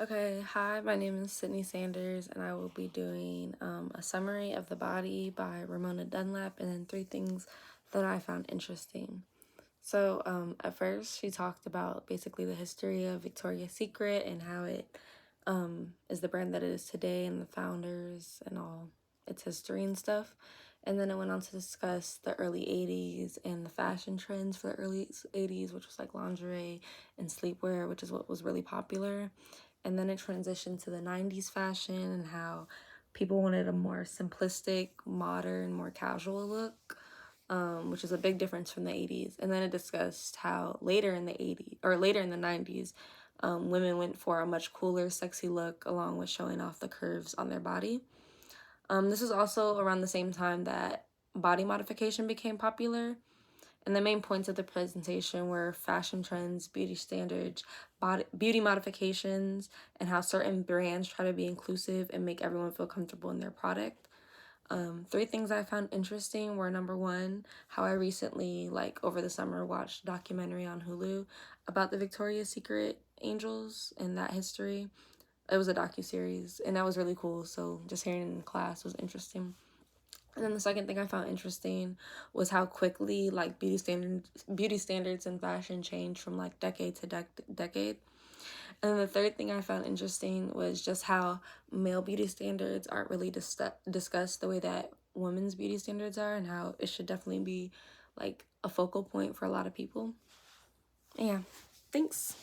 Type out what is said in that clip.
Okay, hi, my name is Sydney Sanders, and I will be doing a summary of The Body by Ramona Dunlap, and then three things that I found interesting. So, at first, she talked about basically the history of Victoria's Secret and how it is the brand that it is today, and the founders and all its history and stuff. And then it went on to discuss the early 80s and the fashion trends for the early 80s, which was like lingerie and sleepwear, which is what was really popular. And then it transitioned to the 90s fashion and how people wanted a more simplistic, modern, more casual look, which is a big difference from the 80s. And then it discussed how later in the 80s or later in the 90s, women went for a much cooler, sexy look along with showing off the curves on their body. This is also around the same time that body modification became popular, and the main points of the presentation were fashion trends, beauty standards, beauty modifications, and how certain brands try to be inclusive and make everyone feel comfortable in their product. Three things I found interesting were number one, how I recently, like over the summer, watched a documentary on Hulu about the Victoria's Secret angels and that history. It was a docu-series, and that was really cool. So just hearing it in class was interesting. And then the second thing I found interesting was how quickly like beauty standards and fashion changed from like decade to decade. And then the third thing I found interesting was just how male beauty standards aren't really discussed the way that women's beauty standards are, and how it should definitely be like a focal point for a lot of people. Yeah, thanks.